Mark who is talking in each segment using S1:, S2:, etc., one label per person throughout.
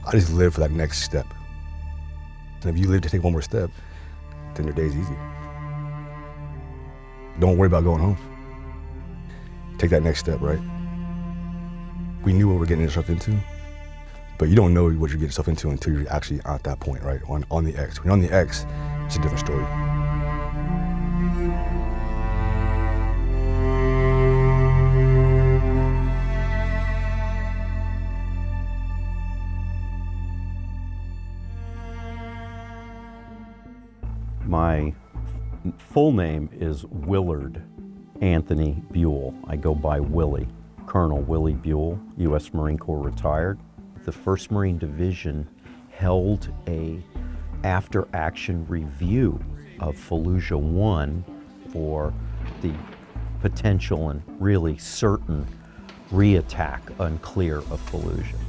S1: I just live for that next step. And if you live to take one more step, then your day's easy. Don't worry about going home. Take that next step, right? We knew what we were getting ourselves into, but you don't know what you're getting yourself into until you're actually at that point, right? On the X. When you're on the X, it's a different story.
S2: My full name is Willard Anthony Buell. I go by Willie, Colonel Willie Buell, U.S. Marine Corps retired. The 1st Marine Division held a after-action review of Fallujah 1 for the potential and really certain re-attack unclear of Fallujah.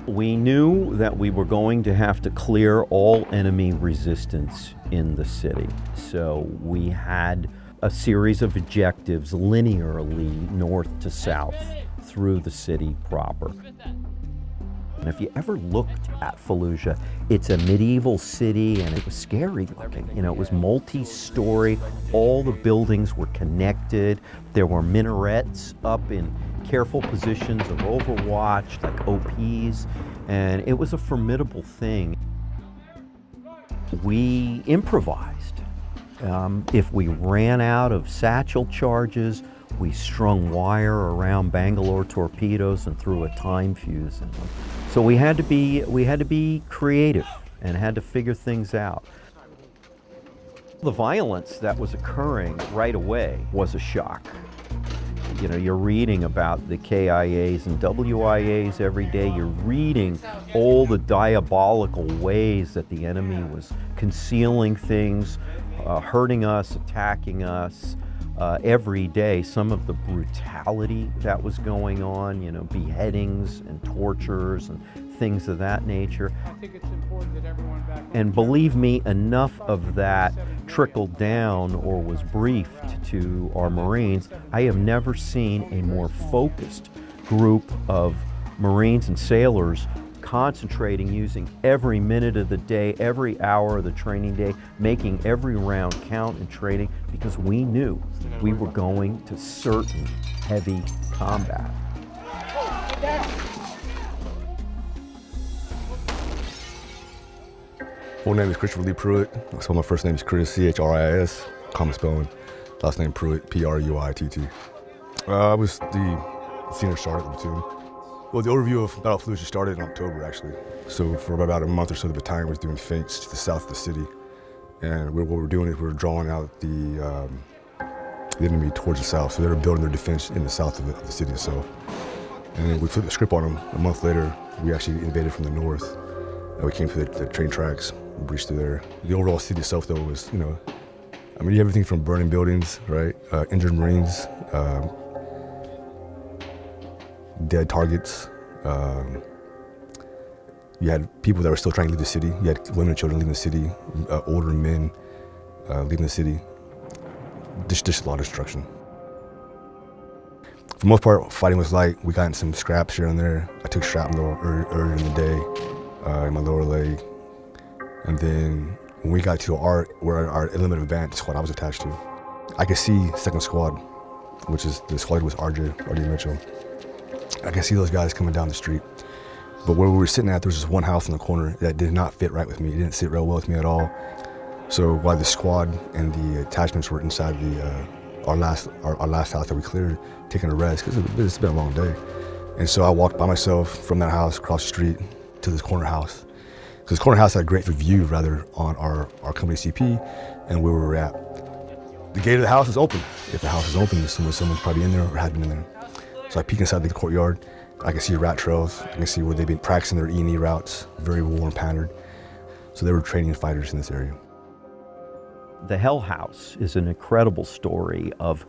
S2: We knew that we were going to have to clear all enemy resistance in the city. So we had a series of objectives linearly north to south through the city proper. And if you ever looked at Fallujah, it's a medieval city and it was scary looking. You know, it was multi-story, all the buildings were connected, there were minarets up in careful positions of overwatch, like OPs, and it was a formidable thing. We improvised. If we ran out of satchel charges, we strung wire around Bangalore torpedoes and threw a time fuse in them. So we had to be creative and had to figure things out. The violence that was occurring right away was a shock. You know, you're reading about the KIAs and WIAs every day. You're reading all the diabolical ways that the enemy was concealing things, hurting us, attacking us every day. Some of the brutality that was going on, you know, beheadings and tortures and things of that nature.
S3: I think it's important that everyone back.
S2: And believe me, enough of that trickled down or was briefed to our Marines. I have never seen a more focused group of Marines and sailors concentrating, using every minute of the day, every hour of the training day, making every round count in training, because we knew we were going to certain heavy combat.
S1: Full name is Christopher Lee Pruitt. So my first name is Chris, C-H-R-I-S, common spelling. Last name Pruitt, P-R-U-I-T-T. I was the senior sergeant of the platoon. Well, the overview of Battle of Fallujah started in October, actually. So for about a month or so, the battalion was doing feints to the south of the city. And what we were doing is we were drawing out the enemy towards the south. So they were building their defense in the south of the city itself. And then we flipped the script on them. A month later, we actually invaded from the north. We came to the train tracks, breached through there. The overall city itself, though, was, you know, I mean, you have everything from burning buildings, right? Injured Marines, dead targets. You had people that were still trying to leave the city. You had women and children leaving the city, older men leaving the city. Just a lot of destruction. For the most part, fighting was light. We got in some scraps here and there. I took shrapnel earlier in the day in my lower leg. And then when we got to where our Islamic advance squad I was attached to, I could see second squad, which is the squad was RJ Mitchell. I could see those guys coming down the street. But where we were sitting at, there was just one house in the corner that did not fit right with me. It didn't sit real well with me at all. So while the squad and the attachments were inside our last house that we cleared, taking a rest, because it's been a long day. And so I walked by myself from that house across the street to this corner house. Because this corner house had a great view, rather, on our company CP and where we were at. The gate of the house is open. If the house is open, someone's probably in there or had been in there. So I peek inside the courtyard. I can see rat trails. I can see where they've been practicing their E&E routes, very worn, patterned. So they were training fighters in this area.
S2: The Hell House is an incredible story of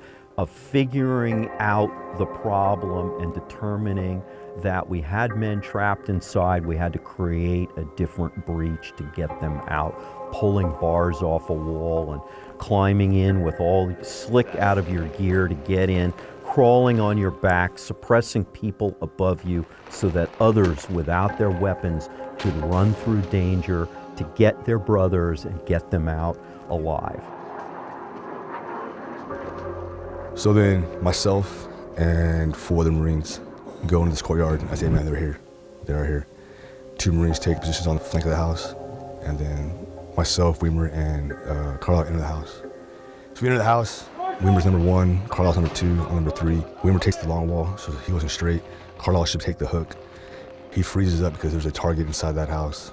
S2: figuring out the problem and determining that we had men trapped inside. We had to create a different breach to get them out, pulling bars off a wall and climbing in with all slick out of your gear to get in, crawling on your back, suppressing people above you so that others without their weapons could run through danger to get their brothers and get them out alive.
S1: So then myself and 4 of the Marines go into this courtyard. I say, man, they're here. They're here. 2 Marines take positions on the flank of the house. And then myself, Weimer, and Carlisle enter the house. So we enter the house. Weimer's number 1, Carlisle's number 2, I'm number 3. Weimer takes the long wall, so he wasn't straight. Carlisle should take the hook. He freezes up because there's a target inside that house.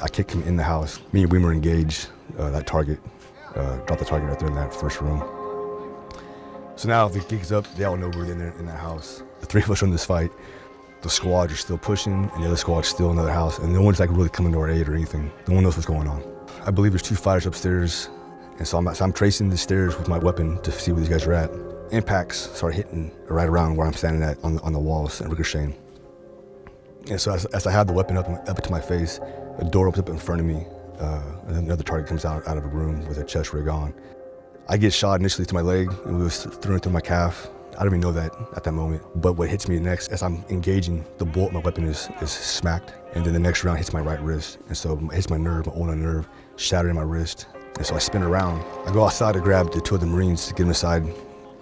S1: I kick him in the house. Me and Weimer engage that target, drop the target right there in that first room. So now the gig's up, they all know we're in there in that house. The 3 of us are in this fight. The squads are still pushing, and the other squad's still in another house, and no one's like really coming to our aid or anything. No one knows what's going on. I believe there's 2 fighters upstairs, and so I'm tracing the stairs with my weapon to see where these guys are at. Impacts start hitting right around where I'm standing at on the walls and ricocheting. And so as I have the weapon up to my face, a door opens up in front of me, and another target comes out of a room with a chest rig on. I get shot initially to my leg, and it was thrown through my calf. I don't even know that at that moment. But what hits me next, as I'm engaging, the bolt of my weapon is smacked, and then the next round hits my right wrist. And so it hits my nerve, my ulnar nerve, shattering my wrist. And so I spin around. I go outside to grab the 2 of the Marines to get them aside.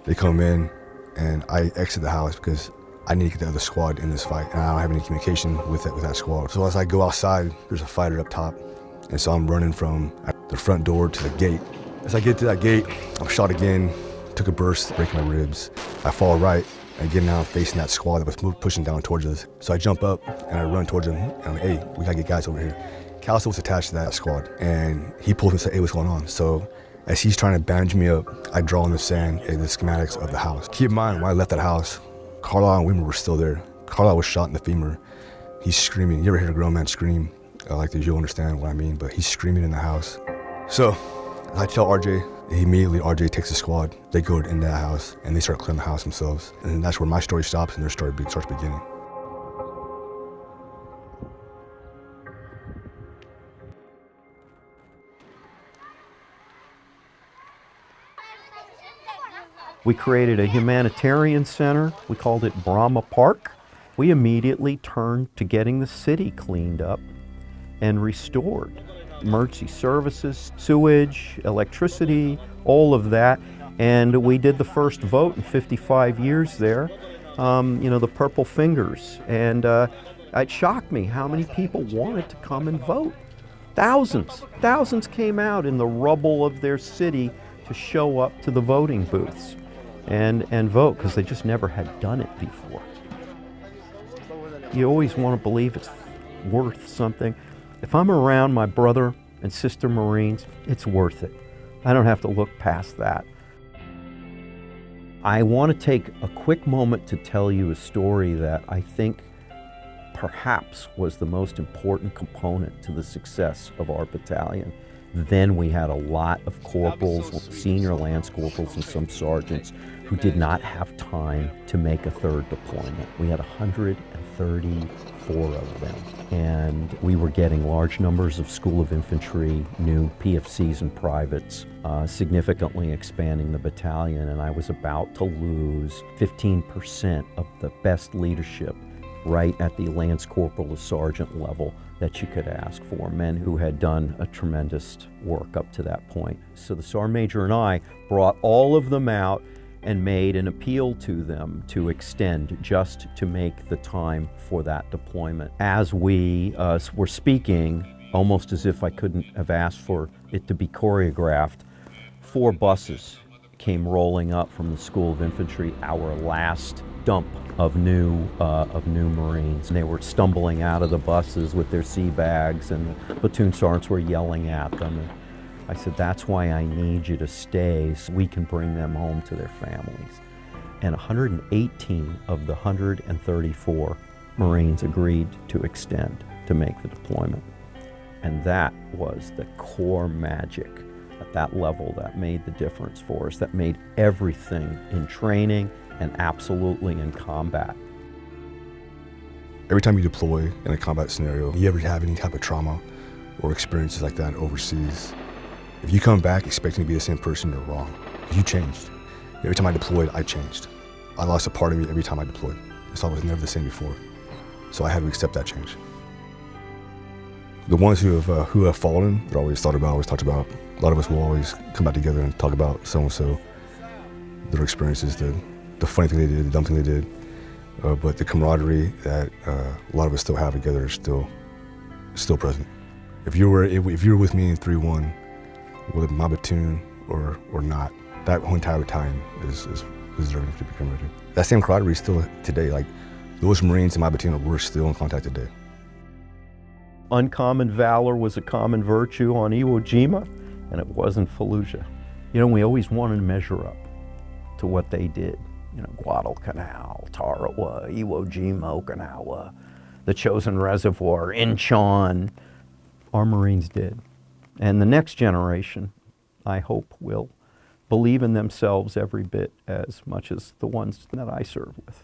S1: They come in, and I exit the house because I need to get the other squad in this fight, and I don't have any communication with that squad. So as I go outside, there's a fighter up top, and so I'm running from the front door to the gate. As I get to that gate, I'm shot again, took a burst, breaking my ribs. I fall right, and again now I'm facing that squad that was pushing down towards us. So I jump up, and I run towards them, and I'm like, hey, we gotta get guys over here. Calso was attached to that squad, and he pulls me and says, hey, what's going on? So as he's trying to bandage me up, I draw in the sand the schematics of the house. Keep in mind, when I left that house, Carlisle and Weimer were still there. Carlisle was shot in the femur. He's screaming. You ever hear a grown man scream like this? You'll understand what I mean, but he's screaming in the house. So I tell RJ, immediately RJ takes the squad. They go into that house, and they start clearing the house themselves. And that's where my story stops and their story starts beginning.
S2: We created a humanitarian center. We called it Brahma Park. We immediately turned to getting the city cleaned up and restored. Emergency services, sewage, electricity, all of that. And we did the first vote in 55 years there, the Purple Fingers. And it shocked me how many people wanted to come and vote. Thousands came out in the rubble of their city to show up to the voting booths and vote, because they just never had done it before. You always want to believe it's worth something. If I'm around my brother and sister Marines, it's worth it. I don't have to look past that. I want to take a quick moment to tell you a story that I think perhaps was the most important component to the success of our battalion. Then we had a lot of corporals, senior lance corporals, and some sergeants who did not have time to make a third deployment. We had 134 of them, and we were getting large numbers of School of Infantry, new PFCs and privates, significantly expanding the battalion, and I was about to lose 15% of the best leadership right at the lance corporal to sergeant level that you could ask for, men who had done a tremendous work up to that point. So the sergeant major and I brought all of them out and made an appeal to them to extend, just to make the time for that deployment. As we were speaking, almost as if I couldn't have asked for it to be choreographed, 4 buses came rolling up from the School of Infantry, our last dump of new Marines. And they were stumbling out of the buses with their sea bags, and the platoon sergeants were yelling at them. And I said, that's why I need you to stay, so we can bring them home to their families. And 118 of the 134 Marines agreed to extend, to make the deployment. And that was the core magic at that level that made the difference for us, that made everything in training and absolutely in combat.
S1: Every time you deploy in a combat scenario, you ever have any type of trauma or experiences like that overseas, if you come back expecting to be the same person, you're wrong. You changed. Every time I deployed, I changed. I lost a part of me every time I deployed. So I was never the same before. So I had to accept that change. The ones who have fallen, they're always talked about. A lot of us will always come back together and talk about so-and-so, their experiences, the funny thing they did, the dumb thing they did. But the camaraderie that a lot of us still have together is still present. If you were with me in 3-1, whether my platoon or not, that whole entire battalion is deserving to be commemorated. That same camaraderie is still today. Like those Marines in my battalion, we're still in contact today.
S2: Uncommon valor was a common virtue on Iwo Jima, and it wasn't Fallujah. You know, we always wanted to measure up to what they did. You know, Guadalcanal, Tarawa, Iwo Jima, Okinawa, the Chosin Reservoir, Incheon. Our Marines did. And the next generation, I hope, will believe in themselves every bit as much as the ones that I serve with.